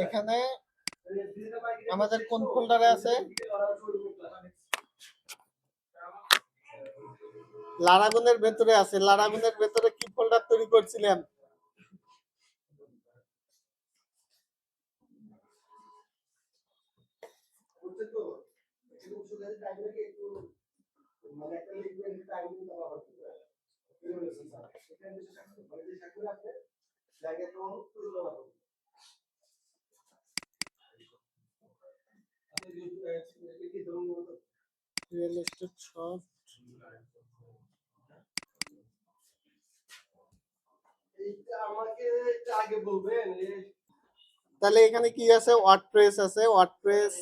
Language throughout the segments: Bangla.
এখানে আমাদের কোন ফোল্ডারে আছে? লারাগুনের ভেতরে আছে। লারাগুনের ভেতরে কি ফোল্ডার তৈরি করছিলাম? রিয়েল এস্টেট সফট, তাহলে এখানে কি আছে? ওয়ার্ডপ্রেস আছে। ওয়ার্ডপ্রেস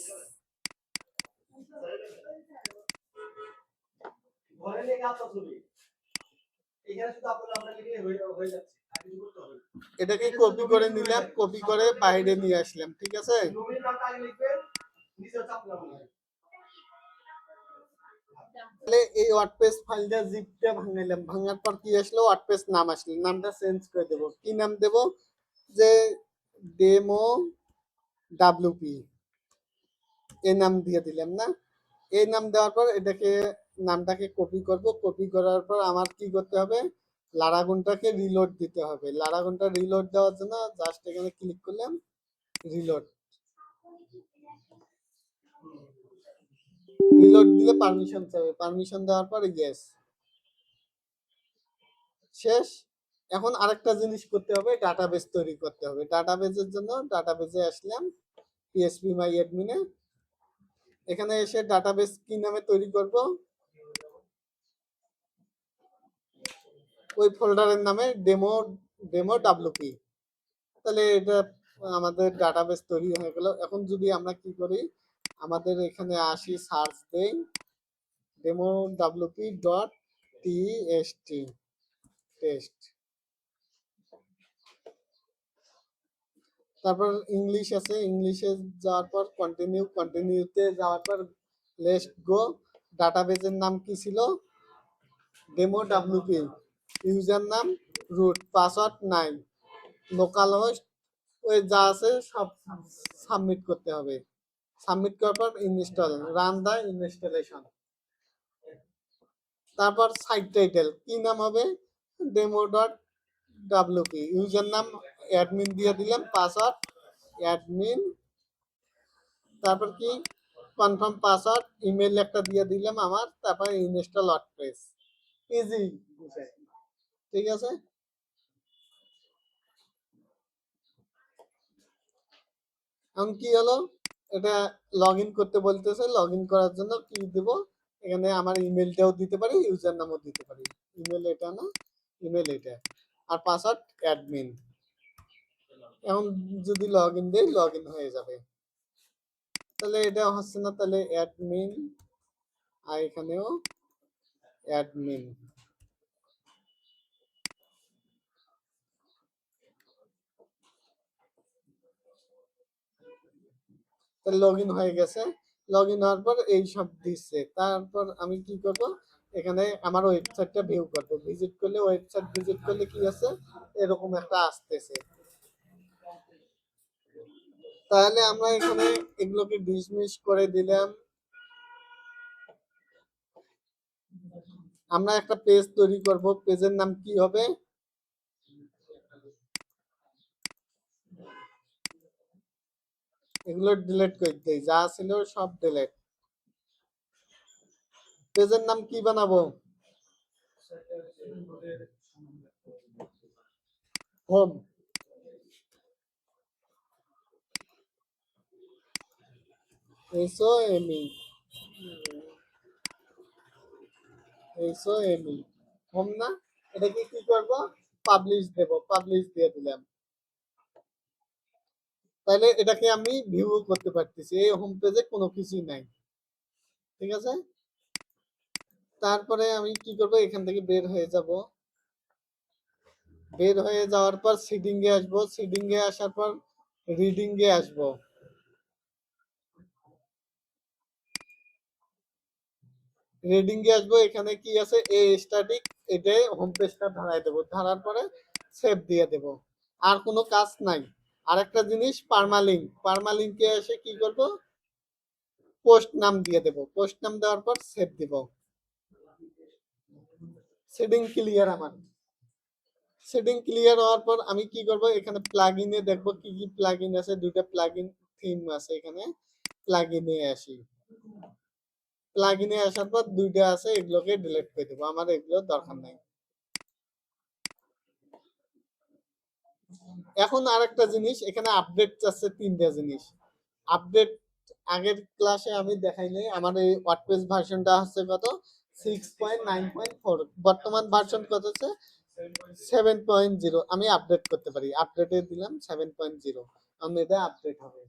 এটাকে কপি করে নিলাম, কপি করে বাইরে নিয়ে আসলাম। ঠিক আছে, তাহলে এই ওয়ার্ডপ্রেস ফাইলটা জিপটা ভাঙাইলাম। ভাঙার পর কি আসলো? ওয়ার্ডপ্রেস নাম আসলো। নামটা চেঞ্জ করে দেব। কি নাম দেব? যে ডেমো ডাব্লিউপি এই নাম দিয়ে দিলাম না? এই নাম দেওয়ার পর এটাকে নামটাকে কপি করব। কপি করার পর আমার কি করতে হবে? লারাগুনটাকে রিলোড দিতে হবে। লারাগুনটা রিলোড দেওয়ার জন্য জাস্ট এখানে ক্লিক করলাম, রিলোড। রিলোড দিলে পারমিশন চাইবে। পারমিশন দেওয়ার পর ইয়েস, শেষ। এখন আরেকটা জিনিস করতে হবে, ডাটাবেস তৈরি করতে হবে। ডাটাবেসের জন্য ডাটাবেসে আসলাম, পিএসপি মাই অ্যাডমিনে। এখানে এসে ডাটাবেস কি নামে তৈরি করব? ওই ফোল্ডারের নামে ডেমো ডেমো ডাব্লিউপি। তাহলে এটা আমাদের ডাটাবেস তৈরি হয়ে গেল। এখন যদি আমরা কি করি, আমাদের এখানে আসি, সার্চ দেই demo WP dot TST test, তারপর ইংলিশ আছে। ইংলিশে যাওয়ার পর কন্টিনিউ, কন্টিনিউতে যাওয়ার পর লেটস গো। ডাটাবেসের নাম কি ছিল? Demo WP. ইউজার নাম রুট, পাসওয়ার্ড 9, লোকাল হোস্ট, ওই যা আছে সব সাবমিট করতে হবে। সাবমিট করার পর ইনস্টল, রান দা ইনস্টলেশন। তারপর সাইট টাইটেল কি নাম হবে? Demo dot WP. ইউজার নাম অ্যাডমিন দিয়ে দিলাম, পাসওয়ার্ড অ্যাডমিন। তারপর কি কনফার্ম পাসওয়ার্ড, ইমেল একটা দিয়ে দিলাম আমার। তারপর ইনস্টল ওয়ার্ডপ্রেস, ইজি। ঠিক আছে, এখন কি হলো? এটা লগ ইন করতে বলতেছে। লগ ইন করার জন্য কি দেব? এখানে আমার ইমেলটাও দিতে পারি, ইউজার নামও দিতে পারি। ইমেল এটা না, ইমেল এটা, আর পাসওয়ার্ড অ্যাডমিন। এখন যদি লগ ইন দিই, লগ ইন হয়ে যাবে। তাহলে এটা হচ্ছে না, তাহলে অ্যাডমিন, আর এখানেও অ্যাডমিন। তাহলে লগ ইন হয়ে গেছে। লগ ইন হওয়ার পর এই সব দিচ্ছে। তারপর আমি কি করব? এখানে আমার ওয়েবসাইটটা ভিউ করব। ভিজিট করলে, ওয়েবসাইট ভিজিট করলে কি আছে? এরকম একটা আসতেছে। তাহলে আমরা এখানে এগুলোকে ডিসমিস করে দিলাম। আমরা একটা পেজ তৈরি করব। পেজের নাম কি হবে? এগুলো ডিলিট করে দেই, যা ছিল সব ডিলিট। পেজের নাম কি বানাবো? হোম। HOME, HOME, হোম না? এটাকে কি করব? পাবলিশ দেব। পাবলিশ দিয়ে দিলাম। তাহলে এটাকে আমি ভিউ করতে পারতেছি। এই হোম পেজে কোনো কিছুই নাই। ঠিক আছে, তারপরে আমি কি করব? এখান থেকে বের হয়ে যাব। বের হয়ে যাওয়ার পর সিডিং এ আসবো। সিডিং এ আসার পর রিডিং এ আসবো। রিডিং এ আসবো। এখানে কি আছে? এ স্ট্যাটিক, এটাই হোম পেজটা ধরাই দেবো। ধরার পরে সেভ দিয়ে দেব। আর কোনো কাজ নাই। আরেকটা জিনিস পার্মালিঙ্কে এসে কি করব, পোস্ট নাম দিয়ে দেব। পোস্ট নাম দেওয়ার পর সেভ দিব। সেটিং ক্লিয়ার আমার। সেটিং ক্লিয়ার হওয়ার পর আমি কি করব, এখানে প্লাগইনে দেখব কি কি প্লাগইন আছে। দুইটা প্লাগইন থিম আছে এখানে। প্লাগইনে আসি। প্লাগইনে আসার পর দুইটা আছে, এগুলোকে ডিলিট করে দেব, আমার এগুলো দরকার নাই। এখন আরেকটা জিনিস, এখানে আপডেট আছে তিনটা জিনিস। আপডেট আগের ক্লাসে আমি দেখাই নাই। আমার এই ওয়ার্ডপ্রেস ভার্সনটা হচ্ছে কত, 6.9.4। বর্তমান ভার্সন কত আছে, 7.0। আমি আপডেট করতে পারি, আপডেটে দিলাম 7.0। আমি এটা আপডেট হবে।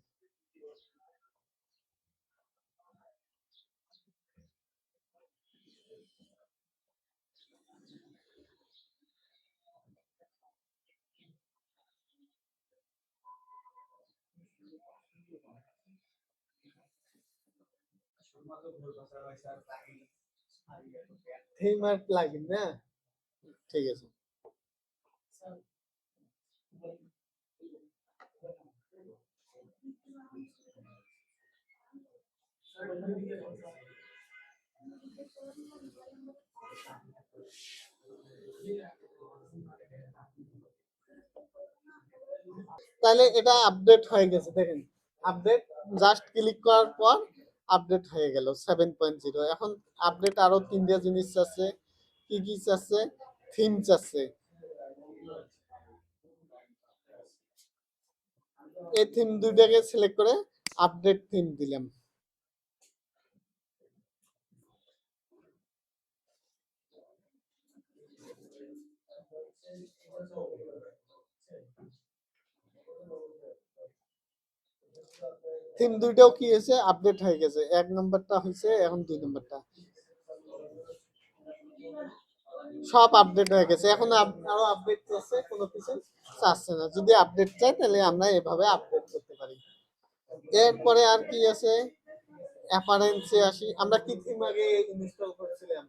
থিম আর প্লাগইন না, ঠিক আছে। তাহলে এটা আপডেট হয়ে গেছে, দেখেন আপডেট। জাস্ট ক্লিক করার পর আপডেট হয়ে গেল 7.0। এখন আপডেট আরো তিনটা জিনিস আছে। কি কি আছে, থিমস আছে। এই থিম দুইটাকে সিলেক্ট করে আপডেট থিম দিলাম। থিম দুইটাও কি হয়েছে, আপডেট হয়ে গেছে। এক নম্বরটা হয়েছে, এখন 2 নম্বরটা সব আপডেট হয়ে গেছে। এখন আরো আপডেট করছে, কোনো কিছু চাচ্ছে না। যদি আপডেট চাই তাহলে আমরা এভাবে আপডেট করতে পারি। এরপরে আর কি আছে, অ্যাপারেন্সে আসি। আমরা কি থিম আগে ইনস্টল করছিলাম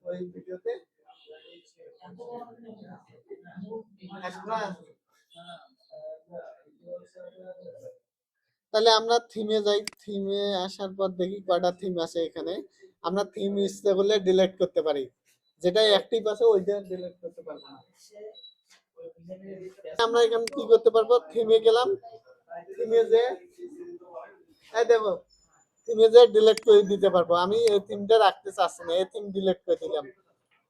ওই ভিডিওতে, তাহলে আমরা থিমে যাই। থিমে আসার পর দেখি কয়টা থিম আছে এখানে। আমরা থিম ইচ্ছে করলে ডিলিট করতে পারি, যেটা অ্যাক্টিভ আছে ওইটা ডিলিট করতে পারবো না। আমরা এখানে কি করতে পারবো, থিমে গেলাম, থিমে যে এই দেখো, থিমে যে ডিলিট করে দিতে পারবো। আমি এই থিমটা রাখতে চাচ্ছি না, এই থিম ডিলিট করে দিলাম।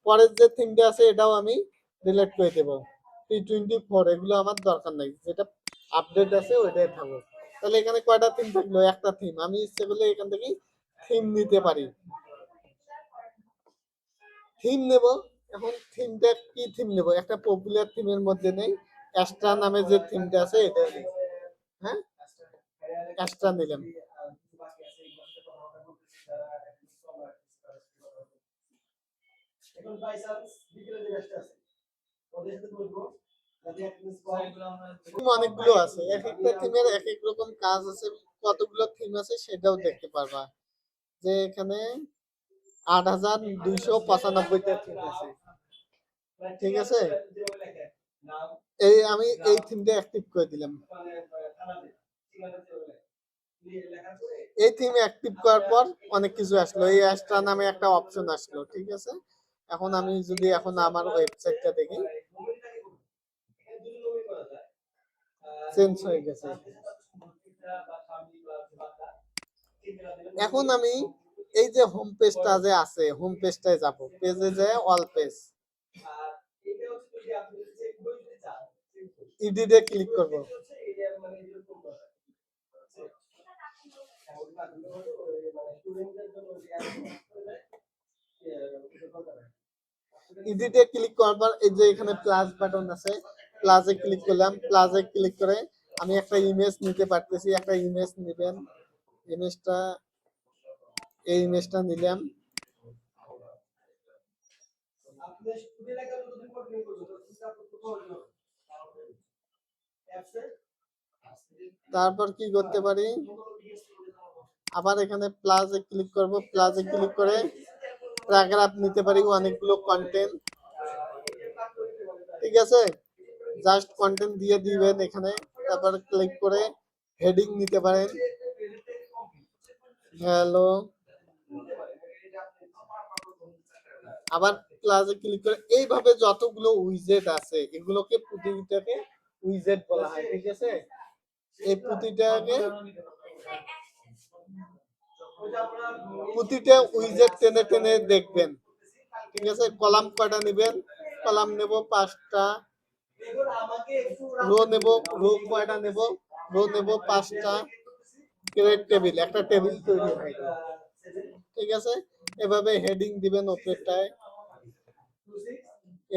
পরের যে থিমটা আছে এটাও আমি ডিলিট করে দেবো। P24 এগুলো আমার দরকার নাই, যেটা আপডেট আছে ওইটাই থাকবো। তাহলে এখানে কয়টা থিম থাকলো, একটা থিম। আমি ইচ্ছে করলে এখান থেকে থিম নিতে পারি, থিম নেব। এখন থিমটা কি থিম নেব, একটা পপুলার থিমের মধ্যে নেই, অ্যাস্ট্রা নামে যে থিমটা আছে এটা নেই। হ্যাঁ, অ্যাস্ট্রা নিলাম। অনেকগুলো আছে, এক একটা থিমের এক এক রকম কাজ আছে। কতগুলো থিম আছে সেটাও দেখতে পারবা, যে এখানে 8,295টা থিম আছে। ঠিক আছে, এই আমি এই থিমটা অ্যাক্টিভ করে দিলাম। এই থিম অ্যাক্টিভ করার পর অনেক কিছু আসলো, এই অ্যাস্ট্রা নামে একটা অপশন আসলো। ঠিক আছে, এখন আমি যদি এখন আমার ওয়েবসাইটটা দেখি, চেঞ্জ হয়ে গেছে। এখন আমি এই যে হোম পেজটা যে আছে, হোম পেজটায় যাব, পেজে যায় অল পেজ, ইডিটে ক্লিক করব। ইডিটে ক্লিক করার পর এই যে এখানে প্লাস বাটন আছে, প্লাসে ক্লিক করলাম। প্লাসে ক্লিক করে আমি একটা ইমেজ নিতে পারতেছি। একটা ইমেজ নেবেন, ইমেজটা এই ইমেজটা নিলাম। তারপর কি করতে পারি, আবার এখানে প্লাসে ক্লিক করব। প্লাসে ক্লিক করে প্যারাগ্রাফ নিতে পারি, অনেকগুলো কন্টেন্ট। ঠিক আছে, জাস্ট কন্টেন্ট দিয়ে দিবেন এখানে, তারপর ক্লিক করে হেডিং নিতে পারেন, হ্যালো, আবার প্লাসে ক্লিক করে এইভাবে যতগুলো উইজেট আছে এগুলোকে প্রতিটাকে উইজেট বলা হয়, ঠিক আছে। এই প্রতিটা উইজেট টেনে টেনে দেখবেন, ঠিক আছে। কলাম কয়টা নেবেন, কলাম নেব 5টা, রো নেব, রো কয়টা নেব, রো নেব 5টা, ক্রিয়েট টেবিল, একটা টেবিল তৈরি হয়, ঠিক আছে। এভাবে হেডিং দিবেন ওপরেরটায়,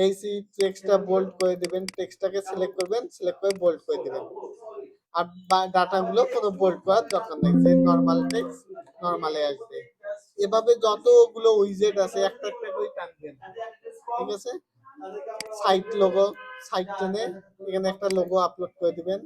এই টেক্সটটা বোল্ড করে দিবেন, টেক্সটটাকে সিলেক্ট করবেন, সিলেক্ট করে বোল্ড করে দিবেন। আর ডাটাগুলো কোনো বোল্ড করার দরকার নেই, যে নরমাল টেক্সট নরমালে আসবে। এভাবে যতগুলো উইজেট আছে একটা একটা করে টানবেন, ঠিক আছে। সাইট লোগো, সাইট টেনে এখানে একটা লোগো আপলোড করে দিবেন।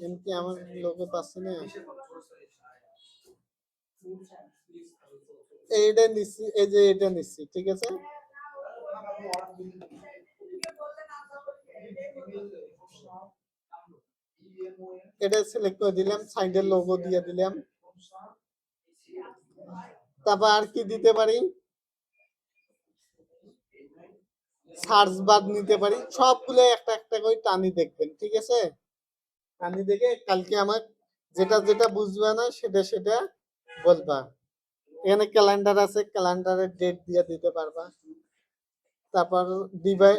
এমনি আমার লোগো পাচ্ছে না, এইটা নিচ্ছি, এই যে এটা নিচ্ছি, ঠিক আছে। এটা সিলেক্ট করে দিলাম, সাইডের লোগো দিয়ে দিলাম। তারপর আর কি দিতে পারি, সার্চ বার নিতে পারি। সবগুলো একটা একটা করে টানি দেখবেন, ঠিক আছে। টানি দেখে কালকে আমার যেটা যেটা বুঝবে না সেটা সেটা বলবা। এখানে ক্যালেন্ডার আছে, ক্যালেন্ডারের ডেট দিয়ে দিতে পারবা। তারপর ডিভাই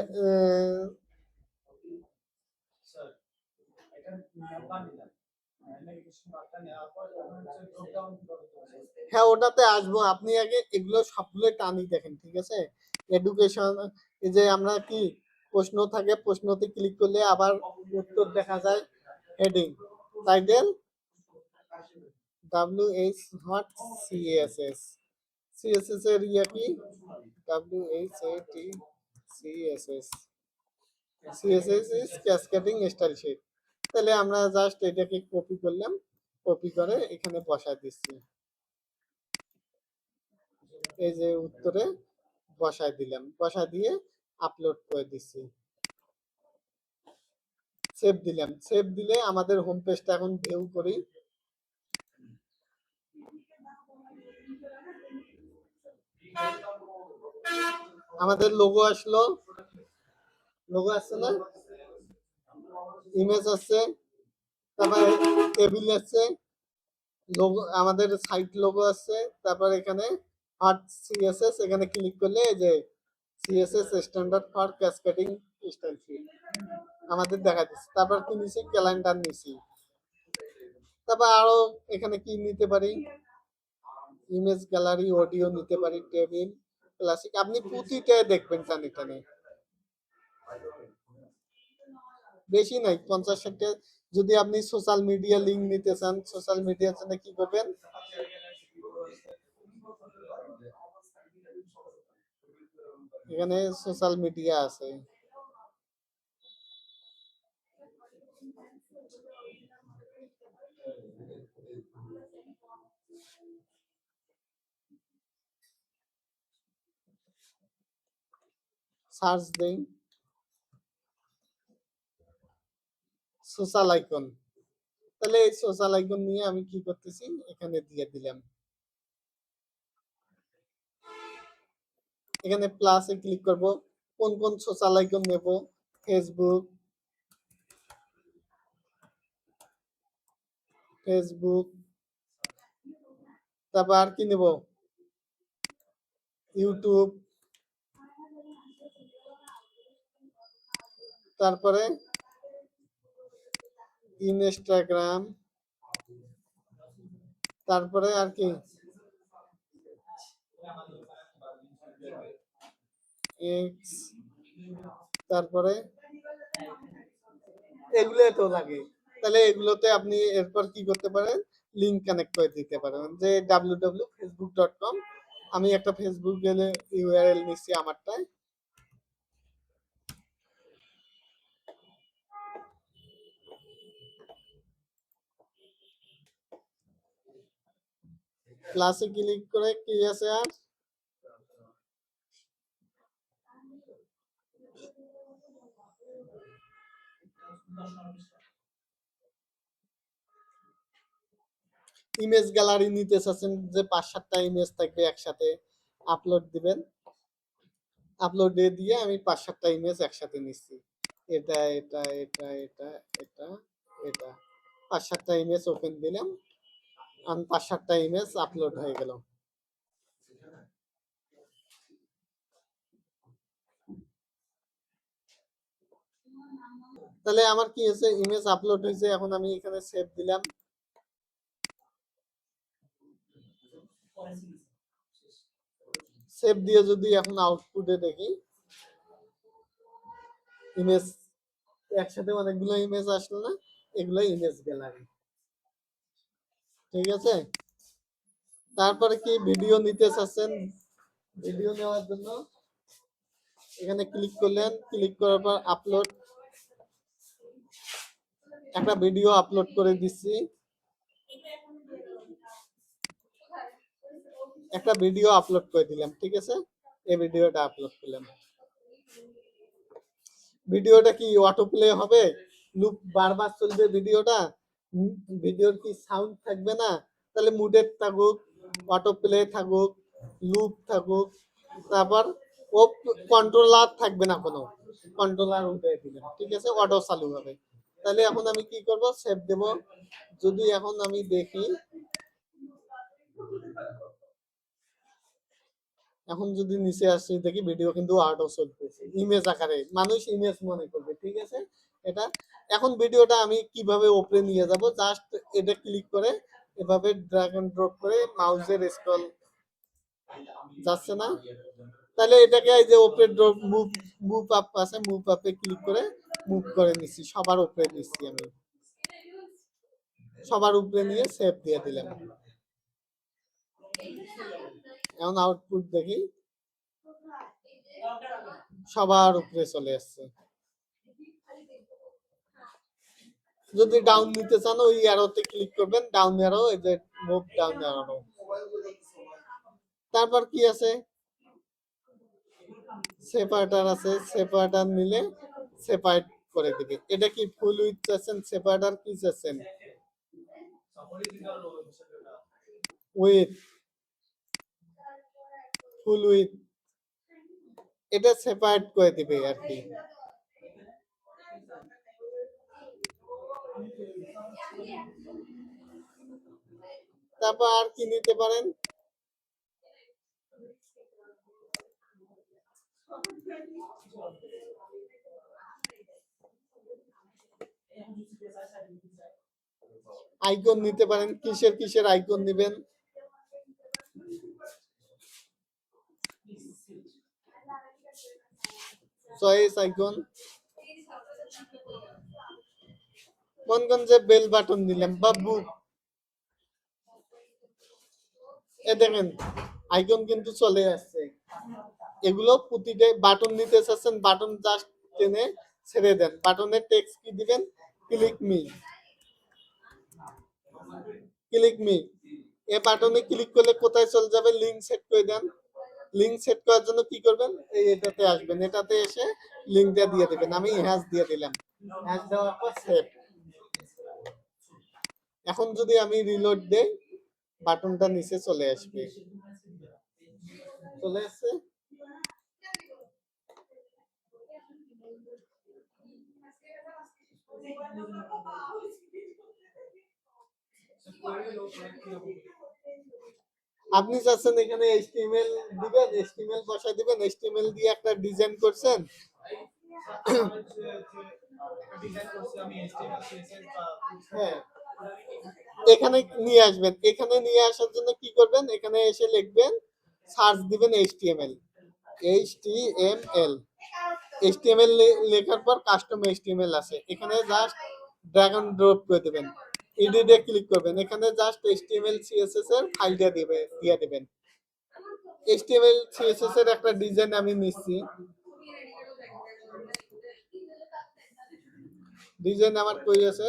হ্যাঁ ওটাতে আসবো, আপনি আগে এগুলো সবগুলো টানি দেখেন, ঠিক আছে। এডুকেশন, এই যে আমরা কি প্রশ্ন থাকে, প্রশ্নতে ক্লিক করলে আবার উত্তর দেখা যায়। হেডিং, টাইটেল, WH হট CSS, CSS এর ইয়া কি, WHAT CSS is cascading style sheet. তাহলে আমরা জাস্ট এটাকে কপি করলাম, কপি করে এখানে বসায় দিচ্ছি, এই যে উত্তরে বসায় দিলাম, বসায় দিয়ে আপলোড করে দিচ্ছি, সেভ দিলাম। সেভ দিলে আমাদের হোম পেজটা এখন ভিউ করি। আমাদের লোগো আসলো, লোগো আসছে না, ইমেজ আছে, তারপরে টেবিল আছে, লোগো আমাদের সাইট লোগো আছে, তারপর এখানে হট সিএসএস, এখানে ক্লিক করলে এই যে CSS standard for cascading style sheet আমাদের দেখা দিচ্ছে। তারপর কি নিছি, ক্যালেন্ডার নিছি। তারপর আরো এখানে কি নিতে পারি, ইমেজ গ্যালারি, অডিও নিতে পারি, টেবিল, ক্লাসিক। আপনি প্রতিটাই দেখবেন টানে টানে, বেশি নাই 50-60টা। যদি আপনি সোশ্যাল মিডিয়া লিঙ্ক নিতে চান, সোশ্যাল মিডিয়ার জন্য কি করবেন, এখানে সোশ্যাল মিডিয়া আছে, সার্চ দেই সোশ্যাল আইকন। তাহলে এই সোশ্যাল আইকন নিয়ে আমি কি করতেছি, এখানে দিয়ে দিলাম। এখানে প্লাসে ক্লিক করব, কোন কোন সোশ্যাল আইকন নেব, ফেসবুক, ফেসবুক, তারপর আর কি নেব, ইউটিউব, তারপরে ইনস্টাগ্রাম, তারপরে আর কি এক্স, তারপরে এগুলো তো লাগে। তাহলে এগুলোতে আপনি এরপর কি করতে পারেন, লিঙ্ক কানেক্ট করে দিতে পারেন যে www.facebook.com। আমি একটা ফেসবুক গেলে ইউআরএল নিচ্ছি আমারটায়, প্লাসে ক্লিক করে কি আছে আর ইমেজ গ্যালারি নিতে চাচ্ছেন যে 5-7টা ইমেজ থাকবে একসাথে, আপলোড দিবেন, আপলোড দিয়ে আমি 5-7টা ইমেজ একসাথে নিচ্ছি, এটা এটা এটা এটা এটা এটা 5-7টা ইমেজ ওপেন দিলাম, আমি 5-7টা ইমেজ আপলোড হয়ে গেল। তাহলে আমার কি হয়েছে, ইমেজ আপলোড হয়েছে, এখন আমি এখানে সেভ দিলাম। সেভ দিয়ে যদি এখন আউটপুটে দেখি, ইমেজ একসাথে অনেকগুলো ইমেজ আসলো না, এগুলো ইমেজ গ্যালারি, ঠিক আছে। তারপরে কি ভিডিও নিতে চাচ্ছেন, ভিডিও নেওয়ার জন্য এখানে ক্লিক করলেন, ক্লিক করার পর আপলোড, একটা ভিডিও আপলোড করে দিচ্ছি, একটা ভিডিও আপলোড করে দিলাম, ঠিক আছে। এই ভিডিওটা আপলোড করলাম, ভিডিওটা কি অটো প্লে হবে, লুপ বারবার চলবে ভিডিওটা, ভিডিওর কি সাউন্ড থাকবে না, তাহলে মুডেড থাকুক, অটো প্লে থাকুক, লুপ থাকুক, তারপর ও কন্ট্রোলার থাকবে না, কোনো কন্ট্রোলার উঠে দিবেন, ঠিক আছে, অটো চালু হবে। তাহলে এখন আমি কি করব, সেভ দেব। যদি এখন আমি দেখি, এখন যদি নিচে আসি দেখি ভিডিও কিন্তু আর্টও চলতেছে ইমেজ আকারে, মানুষ ইমেজ মনে করবে, ঠিক আছে। এটা এখন ভিডিওটা আমি কিভাবে ওপরে নিয়ে যাব, জাস্ট এটা ক্লিক করে এভাবে ড্র্যাগ এন্ড ড্রপ করে মাউসের স্ক্রল যাচ্ছে না, তাহলে এটাকে এই যে ওপরে ড্রপ মুভ, মুভ আপ আছে, মুভ আপে ক্লিক করে মুভ করে নিচ্ছি, সবার উপরে নিচ্ছি আমি, সবার উপরে নিয়ে সেভ দিয়ে দিলাম। এখন আউটপুট দেখি, সবার উপরে চলে আসছে। যদি ডাউন নিতে চান ওই অ্যারোতে ক্লিক করবেন, ডাউন অ্যারো, এই যে মুভ ডাউন অ্যারো। তারপর কি আছে, সেপারেটর আছে, সেপারেটর নিলে সেপারেট করে দিবে। এটা কি ফুল উইথ চাচ্ছেন, সেপারেটর কি চাচ্ছেন, উইথ, ফুল উইথ, এটা সেপারেট করে দিবে আর কি। তারপর আর কি নিতে পারেন, আইকন নিতে পারেন, কিসের কিসের আইকন নেবেন, চয়েস আইকন, মন করেন যে বেল বাটন দিলাম বা বুক, এ দেখেন আইকন কিন্তু চলে আসছে। এগুলো প্রতিটা বাটন নিতে চাচ্ছেন, বাটন জাস্ট টেনে ছেড়ে দেন, বাটনের টেক্সট কি দিবেন, ক্লিক মি, ক্লিক মি। এ বাটনে ক্লিক করলে কোথায় চলে যাবে, লিংক সেট করে দেন, লিংক সেট করার জন্য কি করবেন, এই এটাতে আসবেন, এটাতে এসে লিংকটা দিয়ে দিবেন, আমি হ্যাশ দিয়ে দিলাম, হ্যাশ দেওয়ার পর সেভ। এখন যদি আমি রিলোড দেই, বাটনটা নিচে চলে আসবে, চলে আসছে। আপনি চাচ্ছেন এখানে এইচটিএমএল দিবেন, এইচটিএমএল বসায় দিবেন, এইচটিএমএল দিয়ে একটা ডিজাইন করছেন, হ্যাঁ, এখানে নিয়ে আসবেন, এখানে নিয়ে আসার জন্য কি করবেন, এখানে এসে লিখবেন, সার্চ দিবেন এইচটিএমএল, এইচটিএমএল, এইচটিএমএল লেখার পর কাস্টম এইচটিএমএল আছে, এখানে জাস্ট ড্র্যাগ অ্যান্ড ড্রপ করে দেবেন, এডিটে ক্লিক করবেন, এখানে জাস্ট এইচটিএমএল সিএসএস এর ফাইলটা দিয়ে দেবেন। এইচটিএমএল সিএসএস এর একটা ডিজাইন আমি নিচ্ছি, ডিজাইন আমার কই আছে,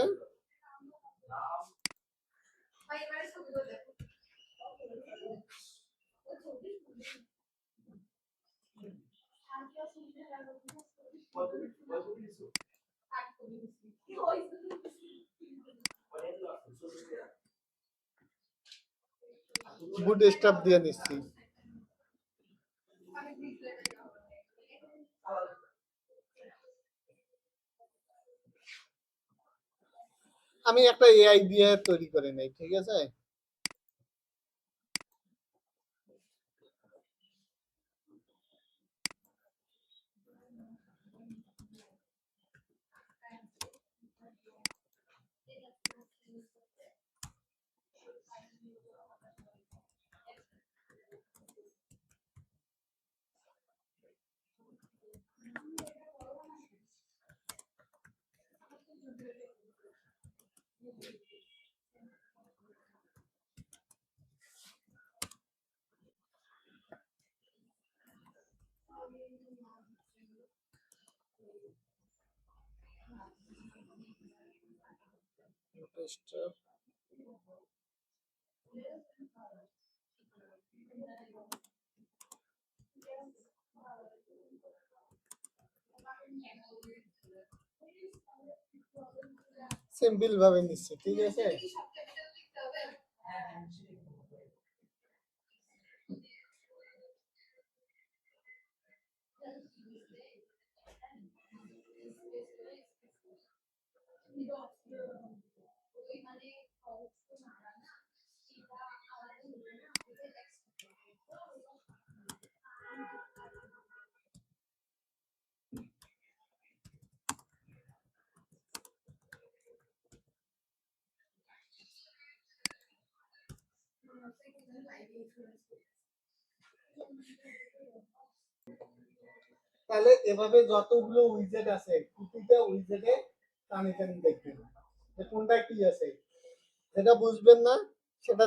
বুট স্টাফ দিয়ে নিচ্ছি। আমি একটা এআই দিয়ে তৈরি করে নেই, ঠিক আছে। স্টাফ সিম্পল ভাবে নিচ্ছি, ঠিক আছে। তাহলে এভাবে যতগুলো উইজেট আছে প্রতিটা উইজেটে টানি টানি দেখবেন যে কোনটা কি আছে, যেটা বুঝবেন না সেটা